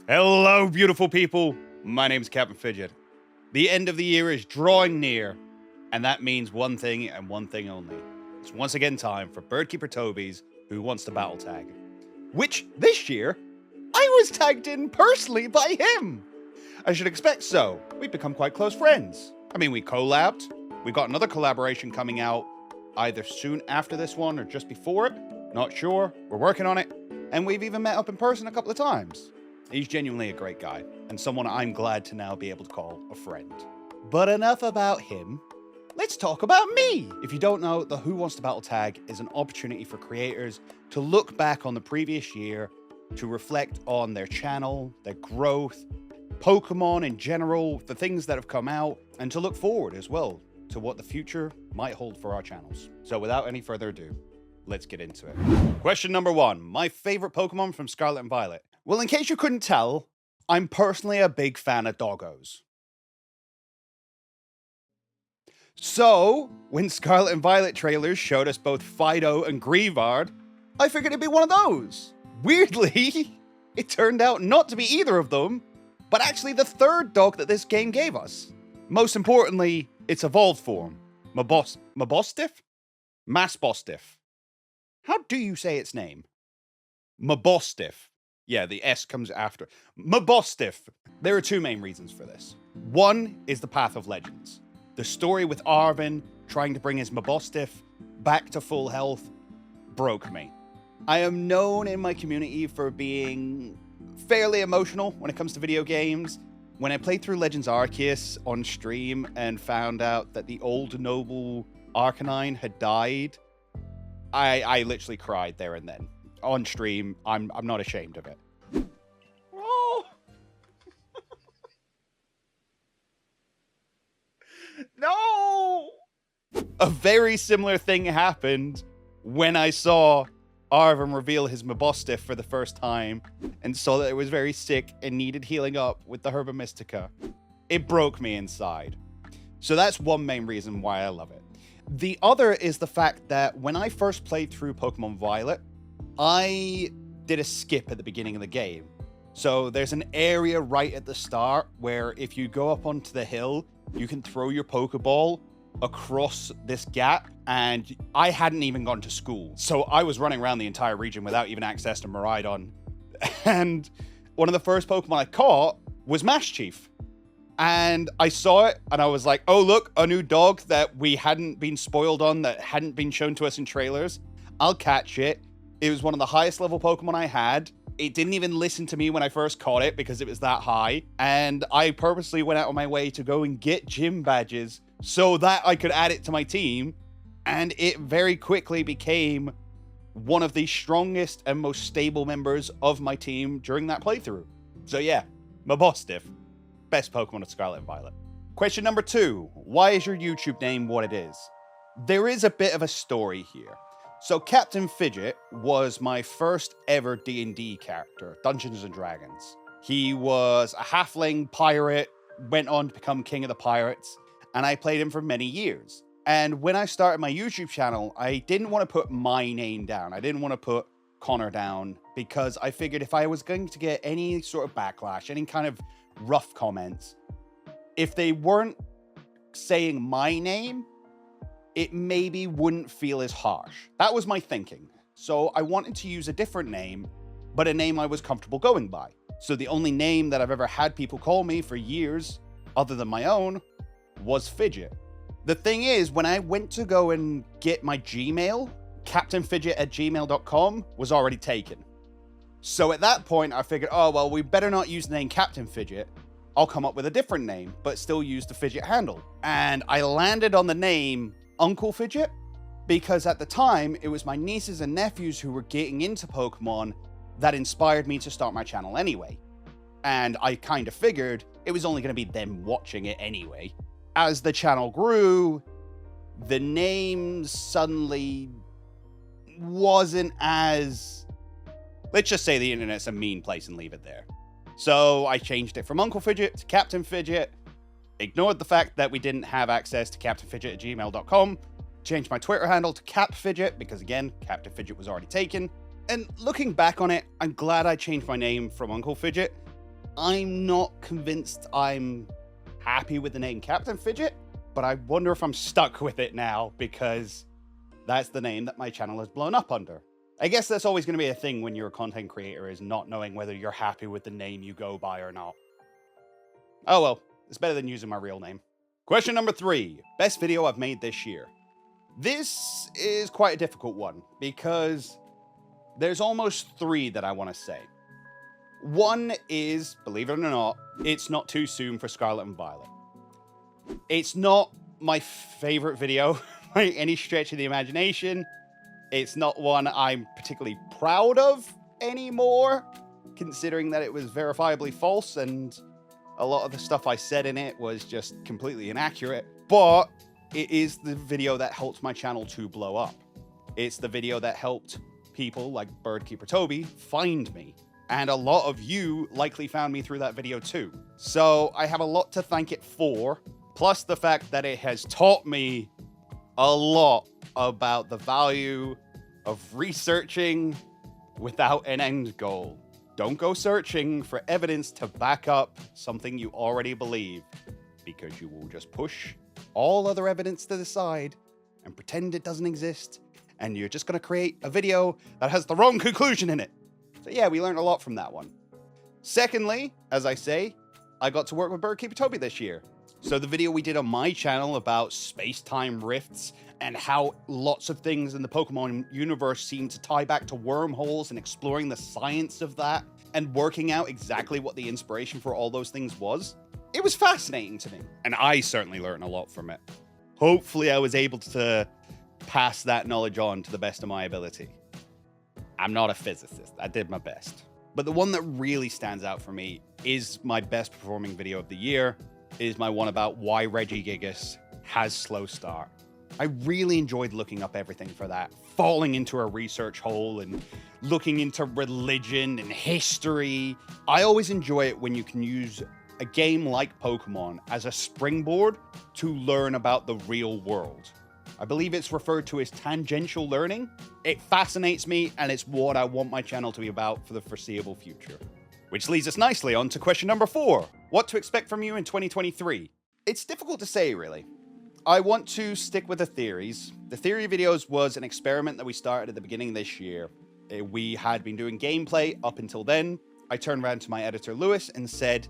Hello, beautiful people. My name's Captain Fidget. The end of the year is drawing near, and that means one thing and one thing only. It's once again time for Birdkeeper Toby's Who Wants to Battle Tag, which this year I was tagged in personally by him. I should expect so. We've become quite close friends. I mean, we collabed. We got another collaboration coming out either soon after this one or just before it. Not sure. We're working on it. And we've even met up in person a couple of times. He's genuinely a great guy, and someone I'm glad to now be able to call a friend. But enough about him. Let's talk about me! If you don't know, the Who Wants to Battle tag is an opportunity for creators to look back on the previous year, to reflect on their channel, their growth, Pokemon in general, the things that have come out, and to look forward as well to what the future might hold for our channels. So without any further ado, let's get into it. Question number 1. My favorite Pokemon from Scarlet and Violet. Well, in case you couldn't tell, I'm personally a big fan of doggos. So, when Scarlet and Violet trailers showed us both Fido and Grievard, I figured it'd be one of those. Weirdly, it turned out not to be either of them, but actually the third dog that this game gave us. Most importantly, its evolved form, Mabostiff? Masbostiff. How do you say its name? Mabostiff. Yeah, the S comes after. Mabostiff. There are two main reasons for this. One is the Path of Legends. The story with Arvin trying to bring his Mabostiff back to full health broke me. I am known in my community for being fairly emotional when it comes to video games. When I played through Legends Arceus on stream and found out that the old noble Arcanine had died, I literally cried there and then. On stream, I'm not ashamed of it. Oh. No! A very similar thing happened when I saw Arvin reveal his Mabostiff for the first time and saw that it was very sick and needed healing up with the Herba Mystica. It broke me inside. So that's one main reason why I love it. The other is the fact that when I first played through Pokemon Violet, I did a skip at the beginning of the game. So there's an area right at the start where if you go up onto the hill, you can throw your Pokeball across this gap, and I hadn't even gone to school. So I was running around the entire region without even access to Miraidon. And one of the first Pokemon I caught was Mashchief. And I saw it and I was like, oh look, a new dog that we hadn't been spoiled on, that hadn't been shown to us in trailers. I'll catch it. It was one of the highest level Pokemon I had. It didn't even listen to me when I first caught it because it was that high. And I purposely went out of my way to go and get gym badges so that I could add it to my team. And it very quickly became one of the strongest and most stable members of my team during that playthrough. So yeah, Mabostiff, best Pokemon of Scarlet and Violet. Question number 2. Why is your YouTube name what it is? There is a bit of a story here. So Captain Fidget was my first ever D&D character, Dungeons and Dragons. He was a halfling pirate, went on to become king of the pirates, and I played him for many years. And when I started my YouTube channel, I didn't want to put my name down. I didn't want to put Connor down because I figured if I was going to get any sort of backlash, any kind of rough comments, if they weren't saying my name, it maybe wouldn't feel as harsh. That was my thinking. So I wanted to use a different name, but a name I was comfortable going by. So the only name that I've ever had people call me for years, other than my own, was Fidget. The thing is, when I went to go and get my Gmail, captainfidget@gmail.com was already taken. So at that point, I figured, oh, well, we better not use the name Captain Fidget. I'll come up with a different name, but still use the Fidget handle. And I landed on the name Uncle Fidget, because at the time, it was my nieces and nephews who were getting into Pokemon that inspired me to start my channel anyway. And I kind of figured it was only going to be them watching it anyway. As the channel grew, the name suddenly wasn't as... Let's just say the internet's a mean place and leave it there. So I changed it from Uncle Fidget to Captain Fidget, ignored the fact that we didn't have access to captainfidget@gmail.com, changed my Twitter handle to CapFidget because, again, Captain Fidget was already taken. And looking back on it, I'm glad I changed my name from Uncle Fidget I'm not convinced I'm happy with the name Captain Fidget, but I wonder if I'm stuck with it now because that's the name that my channel has blown up under. I guess that's always going to be a thing when you're a content creator, is not knowing whether you're happy with the name you go by or not. Oh well, it's better than using my real name. Question number 3, best video I've made this year. This is quite a difficult one because there's almost 3 that I want to say. One is, believe it or not, it's not too soon for Scarlet and Violet. It's not my favorite video by any stretch of the imagination. It's not one I'm particularly proud of anymore, considering that it was verifiably false and a lot of the stuff I said in it was just completely inaccurate. But it is the video that helped my channel to blow up. It's the video that helped people like Birdkeeper Toby find me. And a lot of you likely found me through that video too. So I have a lot to thank it for, plus the fact that it has taught me a lot about the value of researching without an end goal. Don't go searching for evidence to back up something you already believe, because you will just push all other evidence to the side and pretend it doesn't exist, and you're just going to create a video that has the wrong conclusion in it. So yeah, we learned a lot from that one. Secondly, as I say, I got to work with Birdkeeper Toby this year. So the video we did on my channel about space-time rifts and how lots of things in the Pokemon universe seem to tie back to wormholes and exploring the science of that and working out exactly what the inspiration for all those things was, it was fascinating to me. And I certainly learned a lot from it. Hopefully I was able to pass that knowledge on to the best of my ability. I'm not a physicist. I did my best. But the one that really stands out for me is my best performing video of the year, is my one about why Regigigas has slow start. I really enjoyed looking up everything for that, falling into a research hole and looking into religion and history. I always enjoy it when you can use a game like Pokemon as a springboard to learn about the real world. I believe it's referred to as tangential learning. It fascinates me, and it's what I want my channel to be about for the foreseeable future. Which leads us nicely on to question number 4. What to expect from you in 2023? It's difficult to say, really. I want to stick with the theories. The theory videos was an experiment that we started at the beginning of this year. We had been doing gameplay up until then. I turned around to my editor, Lewis, and said,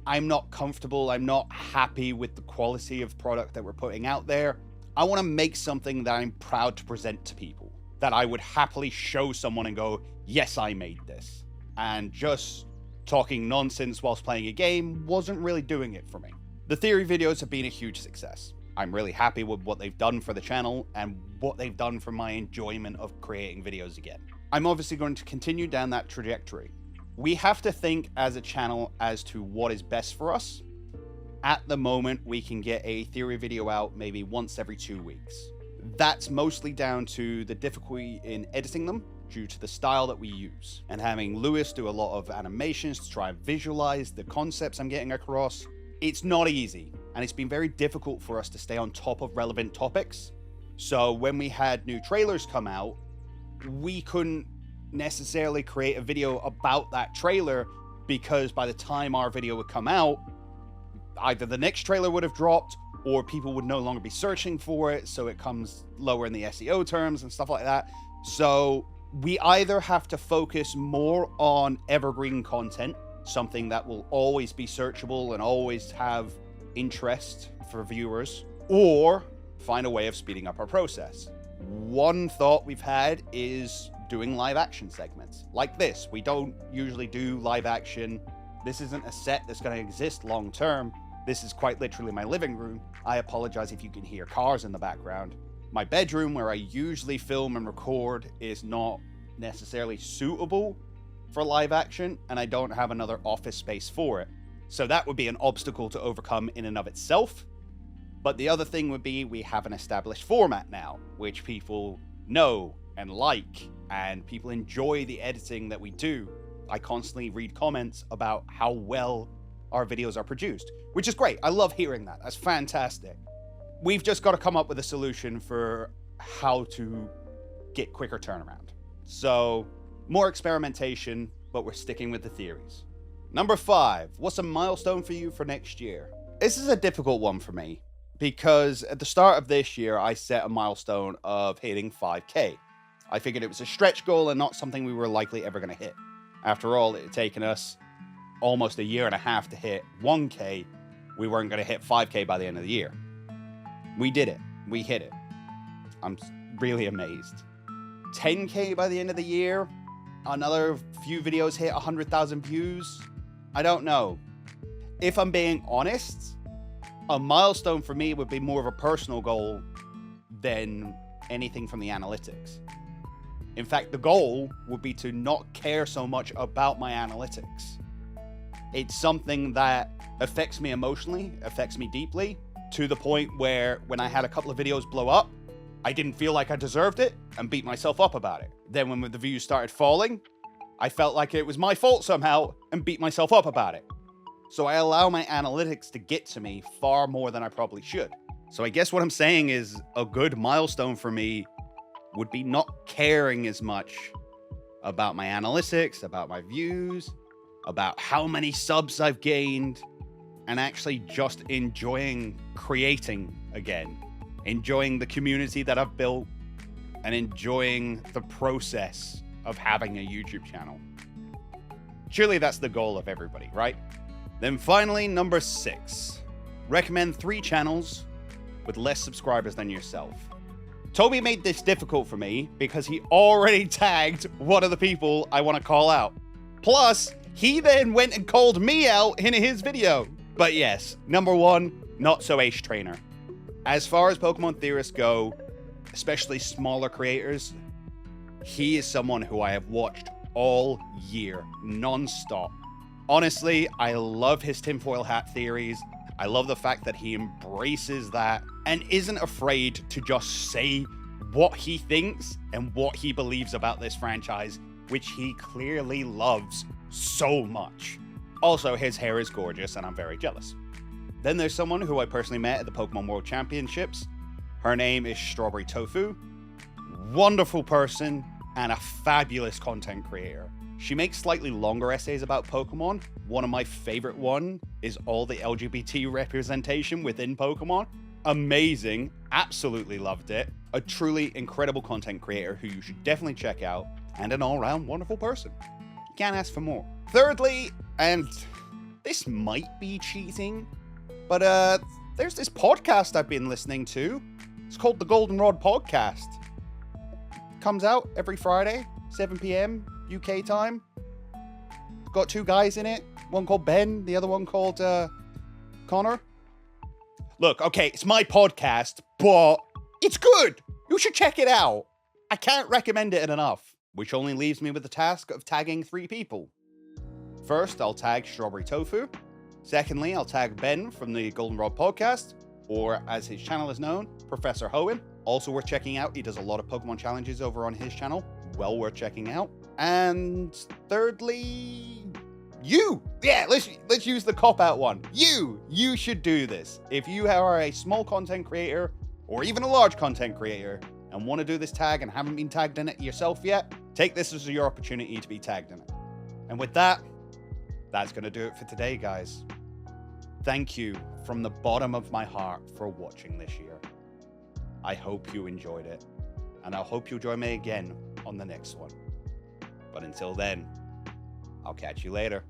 I'm not comfortable. I'm not happy with the quality of product that we're putting out there. I want to make something that I'm proud to present to people, that I would happily show someone and go, yes, I made this. And just talking nonsense whilst playing a game wasn't really doing it for me. The theory videos have been a huge success. I'm really happy with what they've done for the channel and what they've done for my enjoyment of creating videos again. I'm obviously going to continue down that trajectory. We have to think as a channel as to what is best for us. At the moment, we can get a theory video out maybe once every 2 weeks. That's mostly down to the difficulty in editing them due to the style that we use, and having Lewis do a lot of animations to try and visualize the concepts I'm getting across. It's not easy, and it's been very difficult for us to stay on top of relevant topics. So when we had new trailers come out, we couldn't necessarily create a video about that trailer, because by the time our video would come out, either the next trailer would have dropped or people would no longer be searching for it, so it comes lower in the SEO terms and stuff like that. So we either have to focus more on evergreen content, something that will always be searchable and always have interest for viewers, or find a way of speeding up our process. One thought we've had is doing live action segments like this. We don't usually do live action. This isn't a set that's going to exist long term. This is quite literally my living room. I apologize if you can hear cars in the background. My bedroom, where I usually film and record, is not necessarily suitable for live action, and I don't have another office space for it. So that would be an obstacle to overcome in and of itself. But the other thing would be we have an established format now, which people know and like, and people enjoy the editing that we do. I constantly read comments about how well our videos are produced, which is great. I love hearing that. That's fantastic. We've just got to come up with a solution for how to get quicker turnaround. So more experimentation, but we're sticking with the theories. Number 5, what's a milestone for you for next year? This is a difficult one for me because at the start of this year, I set a milestone of hitting 5K. I figured it was a stretch goal and not something we were likely ever going to hit. After all, it had taken us almost a year and a half to hit 1K. We weren't going to hit 5K by the end of the year. We did it. We hit it. I'm really amazed. 10K by the end of the year. Another few videos hit 100,000 views. I don't know. If I'm being honest, a milestone for me would be more of a personal goal than anything from the analytics. In fact, the goal would be to not care so much about my analytics. It's something that affects me emotionally, affects me deeply, to the point where when I had a couple of videos blow up, I didn't feel like I deserved it and beat myself up about it. Then when the views started falling, I felt like it was my fault somehow and beat myself up about it. So I allow my analytics to get to me far more than I probably should. So I guess what I'm saying is a good milestone for me would be not caring as much about my analytics, about my views, about how many subs I've gained, and actually just enjoying creating again, enjoying the community that I've built, and enjoying the process of having a YouTube channel. Surely that's the goal of everybody, right? Then finally, number 6, recommend 3 channels with less subscribers than yourself. Toby made this difficult for me because he already tagged one of the people I want to call out. Plus, he then went and called me out in his video. But yes, number 1, Not So Ace Trainer. As far as Pokemon theorists go, especially smaller creators, he is someone who I have watched all year, non-stop. Honestly, I love his tinfoil hat theories. I love the fact that he embraces that and isn't afraid to just say what he thinks and what he believes about this franchise, which he clearly loves so much. Also, his hair is gorgeous and I'm very jealous. Then there's someone who I personally met at the Pokemon World Championships. Her name is Strawberry Tofu. Wonderful person and a fabulous content creator. She makes slightly longer essays about Pokemon. One of my favorite ones is all the LGBT representation within Pokemon. Amazing, absolutely loved it. A truly incredible content creator who you should definitely check out, and an all-round wonderful person. You can't ask for more. Thirdly, and this might be cheating, but there's this podcast I've been listening to. It's called the Goldenrod Podcast. Comes out every Friday, 7 p.m. UK time. It's got 2 guys in it. One called Ben, the other one called Connor. Look, okay, it's my podcast, but it's good. You should check it out. I can't recommend it enough. Which only leaves me with the task of tagging 3 people. First, I'll tag Strawberry Tofu. Secondly, I'll tag Ben from the Goldenrod Podcast, or as his channel is known, Professor Hoenn. Also worth checking out. He does a lot of Pokemon challenges over on his channel. Well worth checking out. And thirdly, you. Yeah, let's use the cop-out one. You should do this. If you are a small content creator or even a large content creator and want to do this tag and haven't been tagged in it yourself yet, take this as your opportunity to be tagged in it. And with that, that's going to do it for today, guys. Thank you from the bottom of my heart for watching this year. I hope you enjoyed it, and I hope you'll join me again on the next one. But until then, I'll catch you later.